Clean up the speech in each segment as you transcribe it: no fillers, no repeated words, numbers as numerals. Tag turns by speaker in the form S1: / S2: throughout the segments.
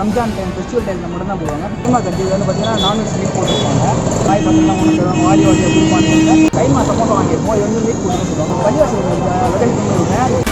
S1: Ramzan time festival டைமில் மட்டும் தான் போடுவாங்க. கைமா கஞ்சி இது வந்து பார்த்தீங்கன்னா நான்வெஜ் மீட் போட்டுருப்பாங்க. காய் பசங்களாம் ஒன்று தருவாங்க, வாலி வாலியாக கொடுப்பாங்க. கைமா சமோசா வாங்கியிருப்போம், இது வந்து மீட் போட்டுன்னு சொல்லுவாங்க. பள்ளிவாசல் லொக்கேஷன் பண்ணியிருக்கேன்.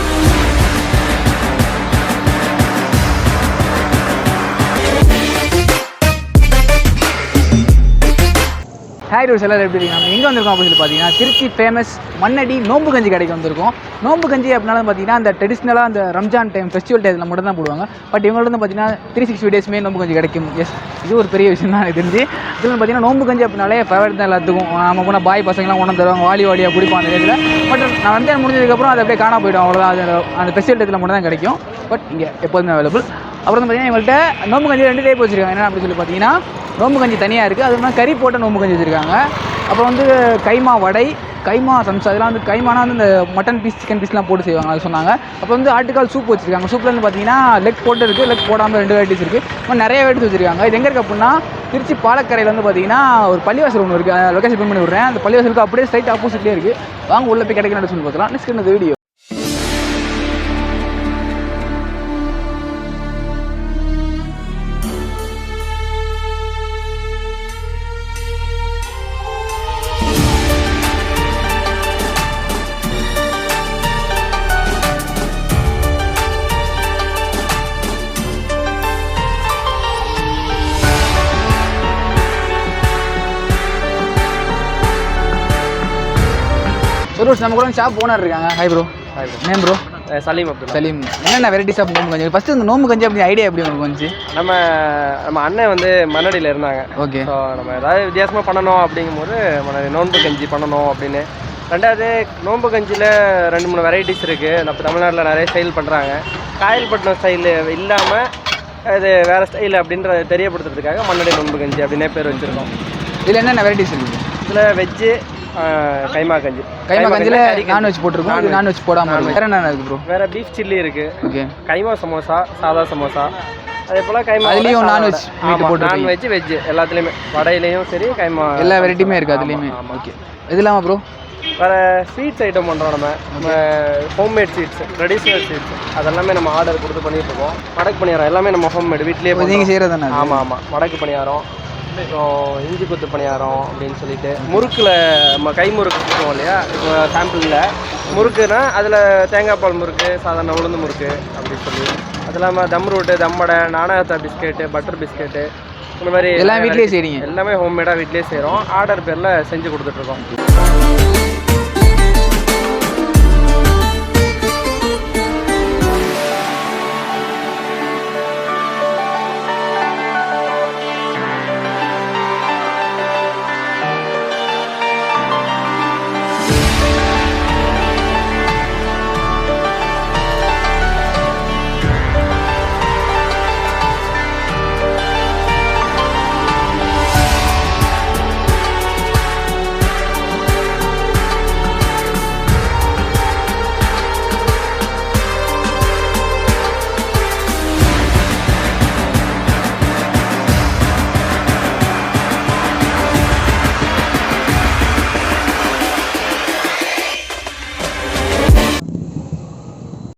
S1: ஹாய் ரோஸ் எல்லாரும் எப்படி இருக்கீங்க? நம்ம எங்கே வந்திருக்கோம் அப்படின்னு சொல்லி பார்த்தீங்கன்னா திருச்சி ஃபேமஸ் மண்ணடி நோம்பு கஞ்சி கடைக்கு வந்திருக்கோம். நோம்பு கஞ்சி அப்படின்னாலும் பார்த்தீங்கன்னா அந்த ட்ரெடிஷ்னலாக அந்த ரம்ஜான் டைம் ஃபெஸ்டிவல் டைமில் மட்டும் தான் போடுவாங்க. பட் இவங்கள்ட்ட வந்து பார்த்தீங்கன்னா 360 டேஸ்மே நோம்பு கஞ்சி கிடைக்கும். எஸ், இது ஒரு பெரிய விஷயம் தான் எனக்கு தெரிஞ்சு. இதில் பார்த்தீங்கன்னா நோம்பு கஞ்சி அப்படின்னாலே ஃபேவரட் தான் எல்லாத்துக்கும். நம்ம போனால் பாய் பசங்களாம் கொண்டு தருவாங்க, வாலி வாலியாக குடிப்போம் அந்த இதில். பட் நான் வந்து முடிஞ்சதுக்கப்புறம் அது அப்படியே காணா போய்டும், அவ்வளோதான். அது அந்த ஃபெஸ்டிவல் டைத்தில் மட்டும் தான் கிடைக்கும். பட் இங்கே எப்போதுமே அவைலபிள். அப்புறம் வந்து பார்த்தீங்கன்னா இவங்கள்ட்ட நோம்பு கஞ்சி 2 டைப் வச்சுருக்காங்க. என்ன அப்படின்னு சொல்லி பார்த்தீங்கன்னா நோம்பு கஞ்சி தனியாக இருக்குது, அது மாதிரி கறி போட்ட நோம்பு கஞ்சி வச்சுருக்காங்க. அப்புறம் வந்து கைமா வடை, கைமா சம்சா, அதெல்லாம் வந்து கைமானா வந்து இந்த மட்டன் பீஸ் சிக்கன் பீஸ்லாம் போட்டு செய்வாங்க, அது சொன்னாங்க. அப்புறம் வந்து ஆட்டுக்கால் சூப் வச்சுருக்காங்க. சூப்பில் வந்து பார்த்தீங்கன்னா லெக் போட்டு இருக்குது, லெக் போடாமல் 2 வெரைட்டிஸ் இருக்குது. இன்னும் நிறைய வெரைட்டிஸ் வச்சுருக்காங்க. இது எங்கே இருக்குது அப்படின்னா திருச்சி பாலக்கரையில் வந்து பார்த்தீங்கன்னா ஒரு பள்ளிவாசல் ஒன்று இருக்குது. லொக்கேஷன் பின் பண்ணி விட்றேன். அந்த பள்ளிவாசலுக்கு அப்படியே ஸ்ட்ரைட் ஆப்போசிட்லேயே இருக்குது. வாங்க உள்ள போய் கிடைக்கணும்னு சொல்லி பார்க்கலாம். நெக்ஸ்ட் இந்த வீடியோ. ரோஸ் நம்ம கூட ஷாப் ஓனர் இருக்காங்க. Hi bro.
S2: Hi bro.
S1: Name bro?
S2: Salim Abdul.
S1: Salim. என்னென்ன வெரைட்டிஸ் ஆஃப் நோம்பு கஞ்சி? ஃபஸ்ட்டு இந்த நோம்பு கஞ்சி அப்படி ஐடியா எப்படி உங்களுக்கு வந்துச்சு?
S2: நம்ம அண்ணன் வந்து மண்ணடியில் இருந்தாங்க.
S1: ஓகே.
S2: ஸோ நம்ம ஏதாவது வித்தியாசமாக பண்ணணும் அப்படிங்கும்போது நோன்பு கஞ்சி பண்ணணும் அப்படின்னு. ரெண்டாவது நோன்பு கஞ்சியில் 2-3 வெரைட்டிஸ் இருக்குது. நம்ம தமிழ்நாட்டில் நிறைய ஸ்டைல் பண்ணுறாங்க. காயல்பட்டினம் ஸ்டைலு இல்லாமல் அது வேறு ஸ்டைல் அப்படின்றத தெரியப்படுத்துறதுக்காக மண்ணடி நோன்பு கஞ்சி அப்படின்னே பேர் வச்சுருக்கோம்.
S1: இதில் என்னென்ன வெரைட்டிஸ் இருக்குது?
S2: இதில் வெஜ்ஜு கைமா கஞ்சி.
S1: கைமா கஞ்சியில் நான்வெஜ் போட்டிருக்கோம், இது நான்வெஜ் போடாமல். வேறு என்னென்ன இருக்குது ப்ரோ?
S2: வேறு பீஃப் சில்லி இருக்குது.
S1: ஓகே.
S2: கைமா சமோசா, சாதா சமோசா, அதே போல் கைமா.
S1: அதுலேயும் நான்வெஜ் போட்டு
S2: நான்வெஜ் வெஜ் எல்லாத்துலேயுமே, வடையிலையும் சரி கைமா
S1: எல்லா வெரைட்டியுமே இருக்குது அதுலேயுமே. ஓகே. இது இல்லாமல் ப்ரோ
S2: வேறு ஸ்வீட்ஸ் ஐட்டம் பண்ணுறோம். நம்ம ஹோம்மேட் ஸ்வீட்ஸ், ட்ரெடிஷ்னல் ஸ்வீட்ஸ் அதெல்லாமே நம்ம ஆர்டர் கொடுத்து பண்ணிகிட்டு இருக்கோம். மடக்கு பணியாரம் எல்லாமே நம்ம ஹோம்மேட் வீட்லேயே
S1: நீங்கள் செய்கிறது தானே?
S2: ஆமாம். மடக்கு பணியாரம், அப்புறம் இஞ்சி கொத்து பணியாரம் அப்படின்னு சொல்லிட்டு முறுக்கில் நம்ம கை முறுக்கு கொடுப்போம் இல்லையா? இப்போ சாம்பிளில் முறுக்குன்னா அதில் தேங்காய் பால் முறுக்கு, சாதாரண உளுந்து முறுக்கு அப்படின்னு சொல்லி, அது இல்லாமல் தம் ரூட்டு, தம்மடை, நாணயத்தா பிஸ்கெட்டு, பட்டர் பிஸ்கெட்டு, இந்த மாதிரி
S1: எல்லாம் வீட்லேயே செய்கிறீங்க?
S2: எல்லாமே ஹோம்மேடாக வீட்லேயே செய்கிறோம். ஆர்டர் பேரில் செஞ்சு கொடுத்துட்ருக்கோம்.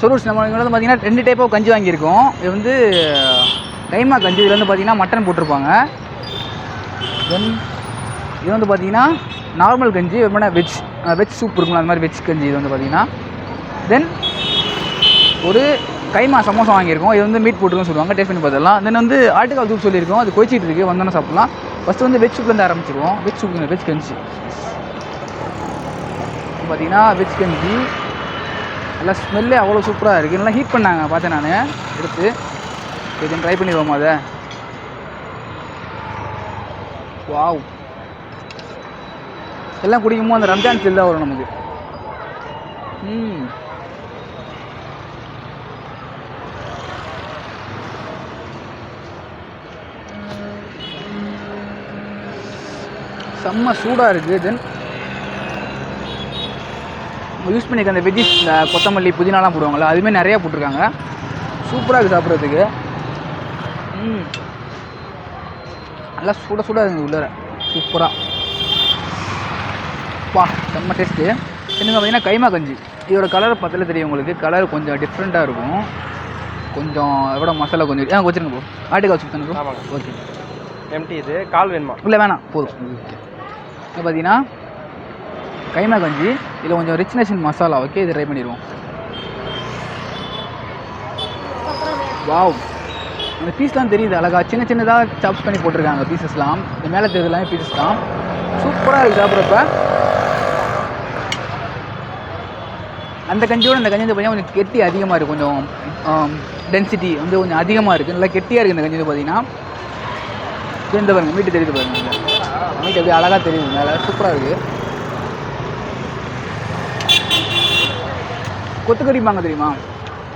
S1: சொரூஸ் நம்ம இங்கே வந்து பார்த்தீங்கன்னா 2 டைப் ஆஃப் கஞ்சி வாங்கியிருக்கோம். இது வந்து கைமா கஞ்சி. இதில் வந்து பார்த்தீங்கன்னா மட்டன் போட்டிருப்பாங்க. தென் இது வந்து பார்த்தீங்கன்னா நார்மல் கஞ்சி, வெஜ் சூப் இருக்குங்களா, அந்த மாதிரி வெஜ் கஞ்சி இது வந்து பார்த்தீங்கன்னா. தென் ஒரு கைமா சமோசா வாங்கியிருக்கோம். இது வந்து மீட் போட்டுருக்குன்னு சொல்லுவாங்க, டேஸ்ட் பண்ணி பார்த்துடலாம். தென் வந்து ஆட்டுக்கால் சூப் சொல்லியிருக்கோம், அது கொச்சிட்டு இருக்குது, வந்தோன்னே சாப்பிட்லாம். ஃபஸ்ட்டு வந்து வெஜ் சூப்லேருந்து ஆரம்பிச்சிருவோம். வெஜ் சூப், வெஜ் கஞ்சி பார்த்தீங்கன்னா வெஜ் கஞ்சி நல்லா ஸ்மெல்லே அவ்வளோ சூப்பராக இருக்குது. நல்லா ஹீட் பண்ணாங்க, பார்த்தேன் நான் எடுத்து. இது ட்ரை பண்ணிடுவோமா அதை? வாவ், எல்லாம் குடிக்கும்போது அந்த ரம்ஜான் ஃபீல் தான் வரும் நமக்கு. செம்ம சூடாக இருக்குது. தென் யூஸ் பண்ணிக்க அந்த வெஜ்ஜிஸ், இந்த கொத்தமல்லி புதினாலாம் போடுவாங்கள்ல, அதுமாதிரி நிறையா போட்டிருக்காங்க. சூப்பராக இருக்குது சாப்பிட்றதுக்கு. நல்லா சூடாக இருக்குது உள்ளார. சூப்பராக பா, செம்ம டேஸ்ட்டு. இன்னும் பார்த்தீங்கன்னா கைமா கஞ்சி. இதோட கலர் பார்த்தாலே தெரியும் உங்களுக்கு. கலர் கொஞ்சம் டிஃப்ரெண்ட்டாக இருக்கும். கொஞ்சம் எவ்வளோ மசாலா கொஞ்சம் வச்சுருங்க போ. ஆட்டுக்கால் சூப் தானே? ஓகே.
S2: எம்டி இது கால் வேணுமா?
S1: இல்லை வேணாம், போதும். இப்போ பார்த்தீங்கன்னா கைமா கஞ்சி. இதில் கொஞ்சம் ரிச்னஸ் இன் மசாலா. ஓகே, இது ட்ரை பண்ணிடுவோம். வாவ், அந்த பீஸ்லாம் தெரியுது அழகாக. சின்ன சின்னதாக சாப்ஸ் பண்ணி போட்டிருக்காங்க பீசஸ்லாம். இந்த மேலே தெரியுது எல்லாமே பீசஸ் தான். சூப்பராக இருக்குது சாப்பிட்றப்ப. அந்த கஞ்சியோட இந்த கஞ்சி வந்து பார்த்தீங்கன்னா கொஞ்சம் கெட்டி அதிகமாக இருக்குது. கொஞ்சம் டென்சிட்டி வந்து கொஞ்சம் அதிகமாக இருக்குது. நல்லா கெட்டியாக இருக்குது இந்த கஞ்சி வந்து பார்த்தீங்கன்னா. தெரிஞ்ச பாருங்கள், மீட்டு தெரியுது பாருங்கள். மீட்டு அப்படியே அழகாக தெரியுது மேலே. சூப்பராக இருக்குது. கொத்துக்கறிப்பாங்க தெரியுமா,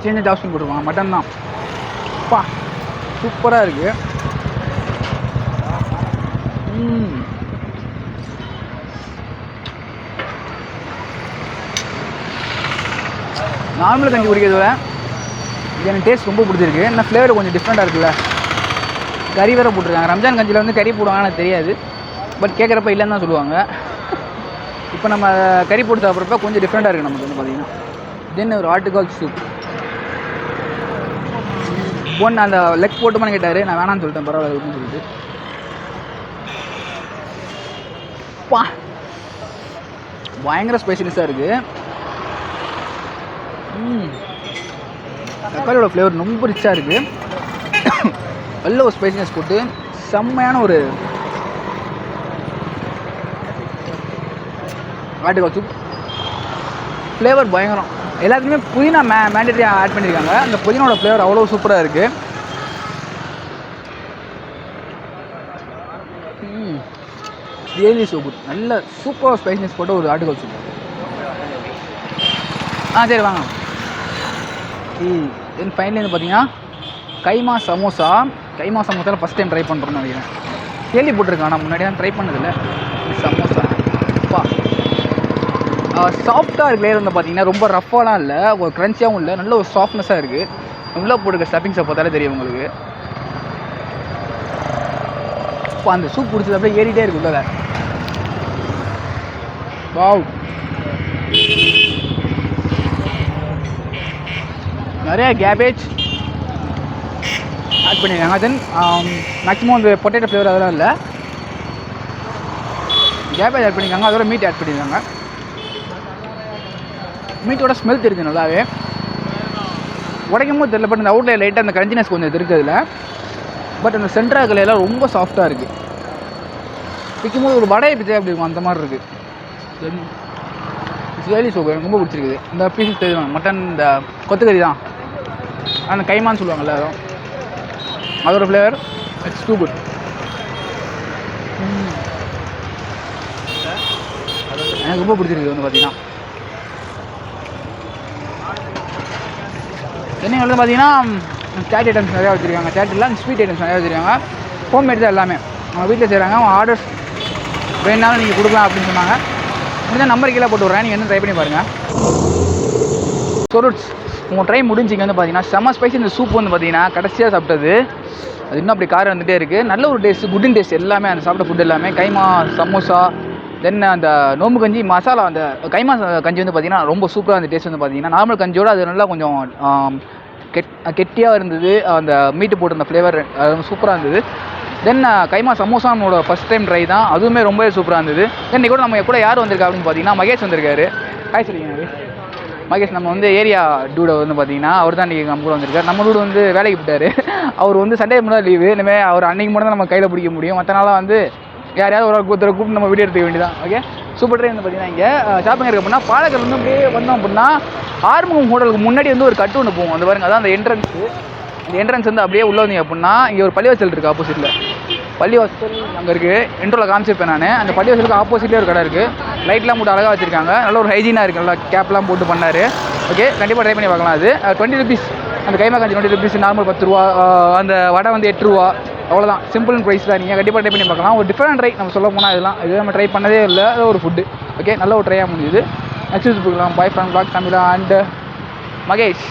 S1: சின்ன ஜாஸ்மின் போட்டுருவாங்க. மட்டன் தான். பா, சூப்பராக இருக்குது. நார்மல் கஞ்சி குடிக்கிறத விட இது எனக்கு டேஸ்ட் ரொம்ப பிடிச்சிருக்கு. என்ன ஃப்ளேவர் கொஞ்சம் டிஃப்ரெண்ட்டாக இருக்குல்ல. கறி வேறு போட்டிருக்காங்க. ரம்ஜான் கஞ்சியில் வந்து கறி போடுவாங்கன்னு எனக்கு தெரியாது. பட் கேட்குறப்ப இல்லைன்னு தான் சொல்லுவாங்க. இப்போ நம்ம கறி போட்டு சாப்பிட்றப்ப கொஞ்சம் டிஃப்ரெண்ட்டாக இருக்குது நமக்கு வந்து பார்த்தீங்கன்னா. தென் ஒரு ஆட்டுக்கால் சூப். ஒன்று அந்த லெக் போட்டுமான்னு கேட்டார். நான் வேணான்னு சொல்லிட்டேன், பரவாயில்ல இருக்குன்னு சொல்லிட்டு. பா, பயங்கர ஸ்பெஷலிஸ்டாக இருக்குது. தக்காளியோட ஃப்ளேவர் ரொம்ப ரிச்சாக இருக்குது. நல்ல ஒரு ஸ்பைசினஸ் போட்டு செம்மையான ஒரு ஆட்டுக்கால் சூப். ஃப்ளேவர் பயங்கரம். எல்லாத்துக்குமே புதினா மேண்டேட்டரியாக ஆட் பண்ணியிருக்காங்க. அந்த புதினாவோட ஃப்ளேவர் அவ்வளோ சூப்பராக இருக்குது. Really super. நல்ல சூப்பராக ஸ்பைசினஸ் போட்டு ஒரு ஆட்டுக்கால் சூப். சரி வாங்க. தென் ஃபைனலி வந்து பார்த்தீங்கன்னா கைமா சமோசா. கைமா சமோசாவில் ஃபஸ்ட் டைம் ட்ரை பண்ணுறோன்னு நினைக்கிறேன். கேள்விப்பட்டிருக்கேன், ஆனால் முன்னாடி தான் ட்ரை பண்ணதில்லை. சமோசா பா, சாஃப்டாக இருக்க லேயர் வந்து பார்த்தீங்கன்னா ரொம்ப ரஃப்பாலாம் இல்லை, ஒரு க்ரன்ச்சியாகவும் இல்லை, நல்ல ஒரு சாஃப்ட்னஸாக இருக்குது. உள்ளே போட்டுருக்க ஸ்டஃபிங்ஸை பார்த்தாலே தெரியும் உங்களுக்கு. இப்போ அந்த சூப் பிடிச்சது அப்படியே ஏறிட்டே இருக்கு உள்ளே. வாவ், நிறையா கேபேஜ் ஆட் பண்ணியிருக்காங்க. தென் மேக்ஸிமம் அந்த பொட்டேட்டோ ஃப்ளேவர் அதெல்லாம் இல்லை, கேபேஜ் ஆட் பண்ணியிருக்காங்க. அதோட மீட் ஆட் பண்ணியிருக்காங்க. மீட்டோட ஸ்மெல் தெரியுது நல்லாவே. உடைக்கும் போது தெரியல, பட் அந்த அவுட்லைன் லைட்டாக அந்த கிரன்ச்சினஸ் கொஞ்சம் இருக்குதுல. பட் அந்த சென்ட்ரா கலையெல்லாம் ரொம்ப சாஃப்டாக இருக்குது. பிக்கும் போது ஒரு வடையை பிச்சை அப்படி இருக்கும், அந்த மாதிரி இருக்குது. தென் ரியலி சூப்பர். எனக்கு ரொம்ப பிடிச்சிருக்குது. இந்த பீஸஸ் தெரியும், மட்டன் இந்த கொத்துக்கறி தான், அந்த கைமான்னு சொல்லுவாங்கள்ல, அதுவும் அதோட ஃப்ளேவர் இட்ஸ் டூ குட். எனக்கு ரொம்ப பிடிச்சிருக்கு வந்து பார்த்தீங்கன்னா. சென்னையில் வந்து பார்த்தீங்கன்னா சாட் ஐட்டம்ஸ் நிறையா வச்சுருக்காங்க. சாட் இல்லை, ஸ்வீட் ஐட்டம்ஸ் நிறையா வச்சுருக்காங்க. ஹோம்மேட் தான் எல்லாமே, அவங்க வீட்டில் செய்கிறாங்க. அவங்க ஆர்டர்ஸ் வேணாலும் நீங்கள் கொடுக்கலாம் அப்படின்னு சொன்னாங்க. முடிஞ்சால் நம்பர் கீழே போட்டு விட்றேன், நீங்கள் வந்து ட்ரை பண்ணி பாருங்கள். சொருட்ஸ் உங்கள் ட்ரை முடிஞ்சிங்க வந்து பார்த்தீங்கன்னா செம்ம ஸ்பைசி. இந்த சூப் வந்து பார்த்தீங்கன்னா கடைசியாக சாப்பிட்டது அது இன்னும் அப்படி காரம் வந்துகிட்டே இருக்குது. நல்ல ஒரு டேஸ்ட், குட் இன் டேஸ்ட் எல்லாமே. அந்த சாப்பிட்ட ஃபுட் எல்லாமே கைமா சமோசா, தென் அந்த நோம்பு கஞ்சி மசாலா, அந்த கைமா கஞ்சி வந்து பார்த்தீங்கன்னா ரொம்ப சூப்பராக அந்த டேஸ்ட் வந்து பார்த்தீங்கன்னா நார்மல் கஞ்சியோடு அது நல்லா கொஞ்சம் கெட்டியாக இருந்தது. அந்த மீட்டு போட்டு அந்த ஃப்ளேவர் அது சூப்பராக இருந்தது. தென் கைமா சமோசா நம்மளோட ஃபஸ்ட் டைம் ட்ரை தான், அதுவுமே ரொம்பவே சூப்பராக இருந்தது. தென் இன்றைக்கி கூட நம்ம கூட யார் வந்திருக்கா அப்படின்னு பார்த்தீங்கன்னா மகேஷ் வந்திருக்காரு. ஹாய் சொல்லிங்க மகேஷ். நம்ம வந்து ஏரியா டூடை வந்து பார்த்தீங்கன்னா அவர் தான் இன்றைக்கி நம்ம கூட வந்திருக்காரு. நம்ம டூடு வந்து வேலைக்கு போயிட்டார். அவர் வந்து சண்டே முன்னாடி லீவு. இனிமேல் அவர் அன்றைக்கி மட்டும் தான் நம்ம கையில் பிடிக்க முடியும். மற்ற நாளாக வந்து யாரையாவது ஒரு கூப்பிட்டு நம்ம வீடியோ எடுத்துக்க வேண்டியதான். ஓகே, சூப்பர் ட்ரெயின் வந்து பார்த்தீங்கன்னா இங்கே ஷாப்பிங் இருக்க அப்படின்னா பாலக்கல் வந்து அப்படியே வந்தோம் அப்படின்னா ஆறுமுகம் ஹோட்டலுக்கு முன்னாடி வந்து ஒரு கட்டு ஒன்று போகும். அந்த பாருங்க, அதான் அந்த என்ட்ரன்ஸு. இந்த என்ட்ரன்ஸ் வந்து அப்படியே உள்ளே வந்தீங்க அப்படின்னா இங்கே ஒரு பள்ளிவாசல் இருக்குது. ஆப்போசிட்டில் பள்ளிவாசல் அங்கே இருக்குது. இன்ட்ரோவில் காமிச்சிருப்பேன் நான். அந்த பள்ளிவாசலுக்கு ஆப்போசிட்லேயே ஒரு கடை இருக்குது. லைட்லாம் போட்டு அழகாக வச்சுருக்காங்க. நல்ல ஒரு ஹைஜீனாக இருக்குது. நல்லா கேப்லாம் போட்டு பண்ணார். ஓகே, கண்டிப்பாக ட்ரை பண்ணி பார்க்கலாம். அது 20 rupees அந்த கைமா கஞ்சி 20 rupees, நார்மல் 10 ரூபா, அந்த வடை வந்து 8 ரூபா, அவ்வளோதான். சிம்பிள் ப்ரைஸ் தான். நீங்கள் கண்டிப்பாக ட்ரை பண்ணி பார்க்கலாம். ஒரு டிஃப்ரெண்ட் ட்ரை நம்ம சொல்ல போனால் இது நம்ம ட்ரை பண்ணதே இல்லை. அது ஒரு ஃபுட்டு. ஓகே, நல்ல ஒரு ட்ரையாக முடியுது. நெக்ஸ்ட் போகலாம். Bye from vlog Tamizha and Mahesh.